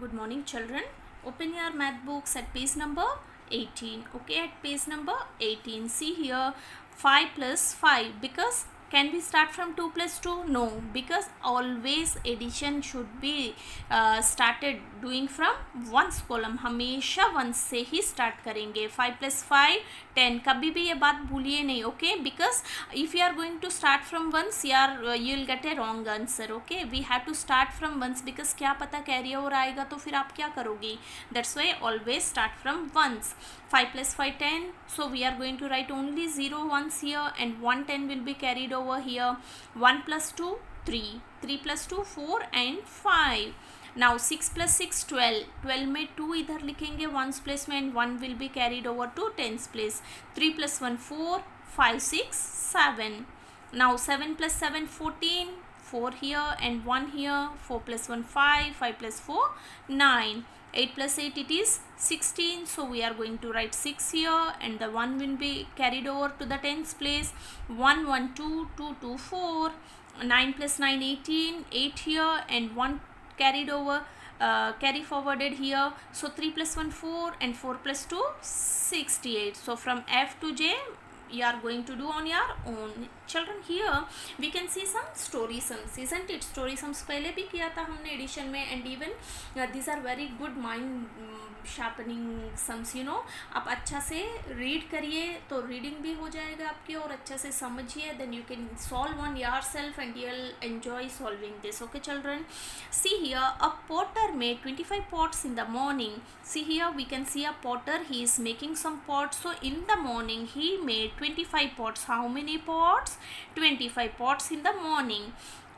Good morning, children. Open your math books at page number 18. Okay, at page number 18. See here 5 plus 5. Because can we start from 2 plus 2? No, because always addition should be started doing from ones column. हमेशा ones से ही start करेंगे. 5 plus 5 10. कभी भी ये बात भूलिए नहीं. Okay, because if you are going to start from ones, you will get a wrong answer. Okay, we have to start from ones because क्या पता कैरी ओवर आएगा तो फिर आप क्या करोगी. That's why always start from ones. 5 plus 5 10. So we are going to write only 0 ones here and 1 10 will be carried over here. 1 plus 2 3. 3 plus 2 4 and 5. Now 6 plus 6 12. 12 में 2 इधर लिखेंगे ones place में and 1 will be carried over to tens place. 3 plus 1 4. 5 6 7. Now 7 plus 7 14. 4 here and 1 here. 4 plus 1 5. 5 plus 4 9. 8 plus 8 it is 16. So we are going to write 6 here and the 1 will be carried over to the tens place. 1 1 2 2 2 4. 9 plus 9 18. 8 here and 1 carried over, carry forwarded here. So 3 plus 1 4 and 4 plus 2 68. So from F to J you are going to do on your own. Children, here we can see some story sums, isn't it? Story sums पहले भी किया था हमने addition में and even these are very good mind sharpening sums, you know. आप अच्छा से read करिए तो रीडिंग भी हो जाएगा आपकी और अच्छा से समझिए, then you can solve on yourself and you'll enjoy solving this. Okay, children, see here a potter made 25 pots in the morning. See here we can see a potter, he is making some pots. So in the morning he made 25 pots. How many pots? 25 pots in the morning.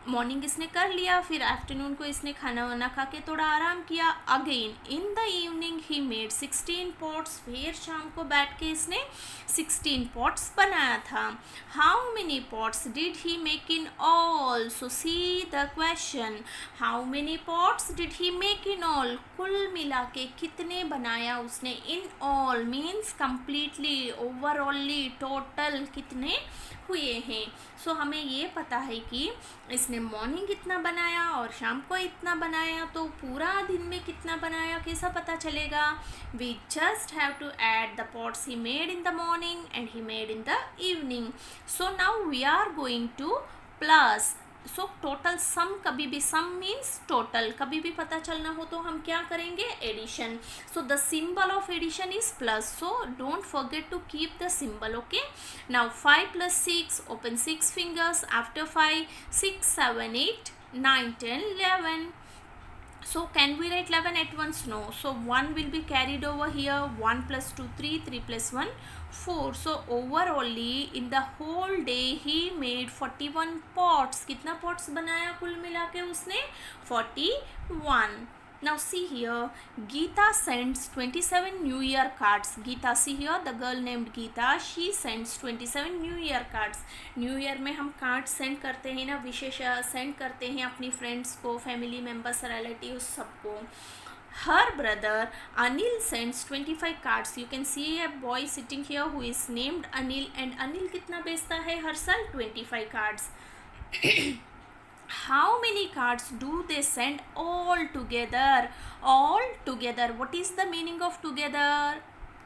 Morning इसने कर लिया, फिर afternoon को इसने खाना वाना खा के थोड़ा आराम किया. Again in the evening he made 16 pots. फिर शाम को बैठ के इसने 16 पॉट्स बनाया था. How many pots did he make in all? So see the question, how many pots did he make in all? कुल मिला के कितने बनाया उसने? In all means completely, overally, total कितने हुए हैं. सो हमें ये पता है कि इसने मॉर्निंग इतना बनाया और शाम को इतना बनाया, तो पूरा दिन में कितना बनाया कैसा पता चलेगा? We just have to add the pots he made in the morning and he made in the evening. So now we are going to plus. So total sum, कभी भी सम मीन्स टोटल, कभी भी पता चलना हो तो हम क्या करेंगे? Addition. So the symbol of addition is plus, so don't forget to keep the symbol. Okay, now 5 plus 6, open 6 fingers. After 5, 6 7 8 9 10 11. So can we write 11 at once? No. So 1 will be carried over here. 1 plus 2 3, 3 plus 1 4. So overallly in the whole day he made 41 pots. कितना pots बनाया कुल मिला के उसने? 41. Now see here, Geeta sends 27 New Year cards. Geeta, see here, the girl named Geeta, she sends 27 New Year cards. New Year में हम card send करते हैं ना, विशेष सेंड करते हैं अपनी फ्रेंड्स को, फैमिली मेम्बर्स, रिलेटिव्स, सबको. Her brother Anil sends 25 cards. You can see a boy sitting here who is named Anil, and Anil कितना भेजता है हर साल? 25 cards. How many cards do they send all together? All together. What is the meaning of together?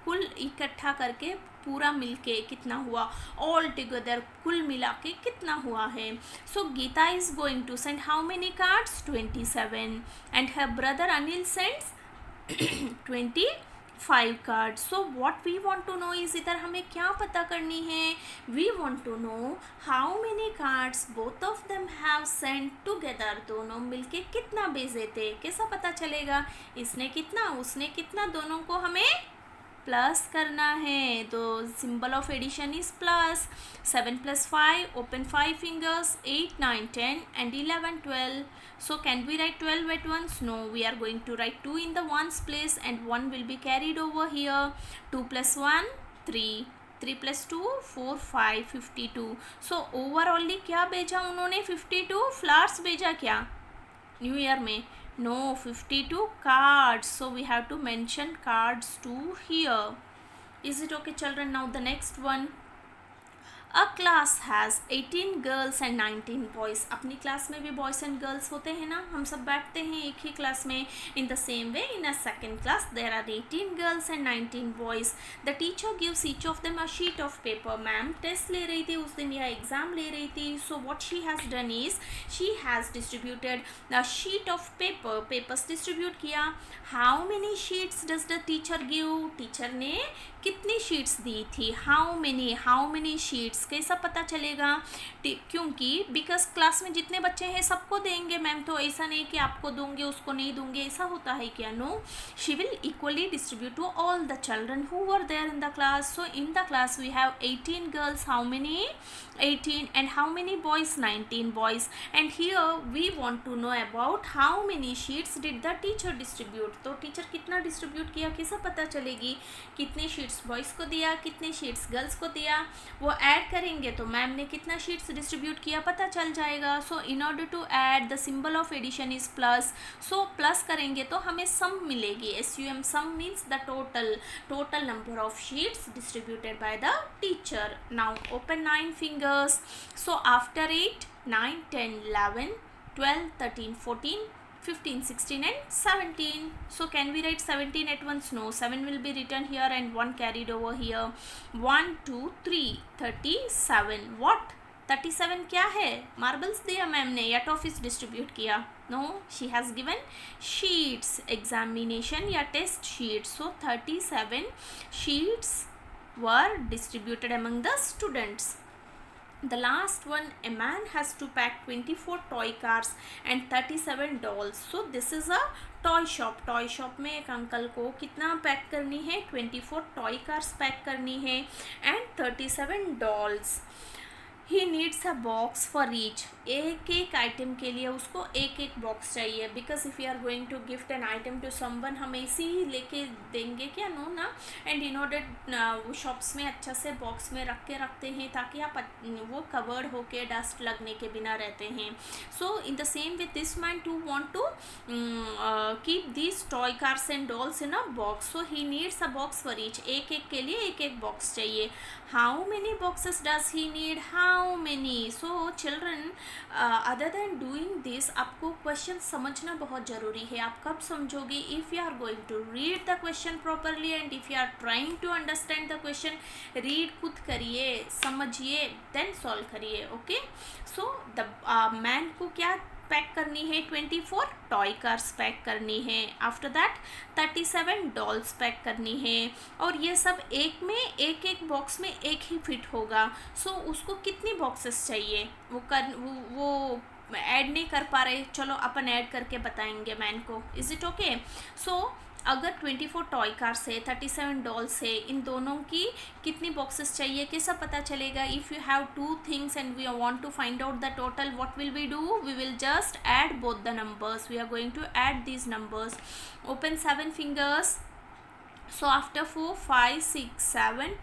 कुल इकट्ठा करके, पूरा मिलके कितना हुआ? All together, कुल मिला के कितना हुआ है? So Geeta is going to send how many cards? 27. And her brother Anil sends 25 cards. So what we want to know is, इधर हमें क्या पता करनी है? We want to know how many cards both of them have sent together. दोनों मिलके कितना भेजे थे, कैसा पता चलेगा? इसने कितना, उसने कितना, दोनों को हमें प्लस करना है. तो symbol of addition is plus. 7 plus 5, open 5 fingers. 8 9 10 and 11 12. So can we write 12 at once? No, we are going to write 2 in the ones place and 1 will be carried over here. 2 plus 1 3. 3 plus 2 4 5 52. So overallly क्या भेजा उन्होंने? 52 flowers भेजा क्या new year में? No, 52 cards. So we have to mention cards too here. Is it okay, children? Now the next one. A class has 18 girls and 19 boys. अपनी class में भी boys and girls होते हैं ना, हम सब बैठते हैं एक ही क्लास में. In the same way in a second class there are 18 girls and 19 boys. The teacher gives each of them a sheet of paper. Ma'am test ले रही थी उस दिन या एग्ज़ाम ले रही थी. So what she has done is she has distributed the sheet of paper. Papers distribute किया. How many sheets does the teacher give. Teacher ने कितनी शीट्स दी थी. हाउ मेनी शीट्स कैसा पता चलेगा, क्योंकि बिकॉज क्लास में जितने बच्चे हैं सबको देंगे मैम, तो ऐसा नहीं कि आपको दूंगे उसको नहीं दूंगे, ऐसा होता है क्या. No, she will equally distribute to all the children who were there in the class. So in the class we have 18 girls. How many 18. and how many boys 19 boys. and here we want to know about how many sheets did the teacher distribute. तो teacher कितना distribute किया कैसा पता चलेगी, कितने sheets boys को दिया कितने शीट्स गर्ल्स को दिया. वो ऐड करेंगे तो मैम ने कितना शीट्स डिस्ट्रीब्यूट किया पता चल जाएगा. So in order to add the symbol of addition is plus. So plus करेंगे तो हमें सम मिलेगी. SUM sum means the total number of sheets distributed by the teacher. Now open 9 fingers. So after 8, 9, 10, 11, 12, 13, 14, 15, 16 and 17. So can we write 17 at once? No, 7 will be written here and 1 carried over here. 1, 2, 3, 37. What? 37 क्या है. Marbles दिया ma'am ने या toffees distribute किया. No, she has given sheets, examination या test sheets. So 37 sheets were distributed among the students. The last one, a man has to pack 24 toy cars and 37 dolls. So this is a toy shop. Toy shop में एक uncle को कितना pack करनी है, 24 toy cars pack करनी है and 37 dolls. He needs a box for each. एक एक आइटम के लिए उसको एक एक बॉक्स चाहिए. Because if you are going to gift an item to someone, हम ऐसे ही लेके देंगे क्या, नो ना. एंड इन ऑर्डर शॉप्स में अच्छा से बॉक्स में रखते हैं ताकि आप वो कवर्ड होके डस्ट लगने के बिना रहते हैं. So in the same with this man to want to keep this toy cars and dolls in a box. So he needs a box for each. एक एक के लिए एक एक बॉक्स चाहिए. How many boxes does he need. How many. So children, other than doing this आपको question समझना बहुत ज़रूरी है. आप कब समझोगे, if you are going to read the question properly and if you are trying to understand the question. Read खुद करिए, समझिए, देन सॉल्व करिए. ओके. सो द मैन को क्या पैक करनी है, 24 टॉय कार्स पैक करनी है. आफ्टर दैट 37 डॉल्स पैक करनी है. और ये सब एक में एक एक बॉक्स में एक ही फिट होगा. सो उसको कितनी बॉक्सेस चाहिए वो ऐड नहीं कर पा रहे. चलो अपन ऐड करके बताएंगे मैन को. Is it okay. सो अगर 24 टॉय कार्स है, 37 डॉल्स है, इन दोनों की कितनी बॉक्सेस चाहिए कैसा पता चलेगा. If you have 2 things and we want to find out the total, what will we do, we will just add both the numbers. We are going to add these numbers. Open 7 fingers. So after 4, 5, 6, 7,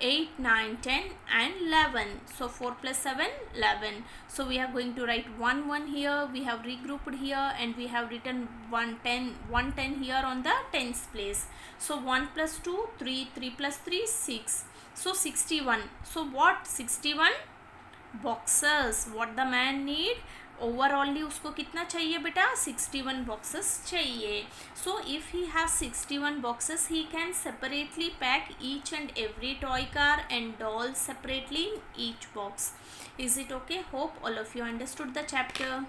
8, 9, 10 and 11. So 4 plus 7, 11. So we are going to write 1, 1 here. We have regrouped here and we have written 1, 10 here on the tens place. So 1 plus 2, 3, 3 plus 3, 6. So 61. So what? 61 boxes. What the man need? ओवरऑली उसको कितना चाहिए बेटा, 61 boxes चाहिए. So if he has 61 boxes he can separately pack each and every toy car and doll separately in each box. Is it okay? Hope all of you understood the chapter.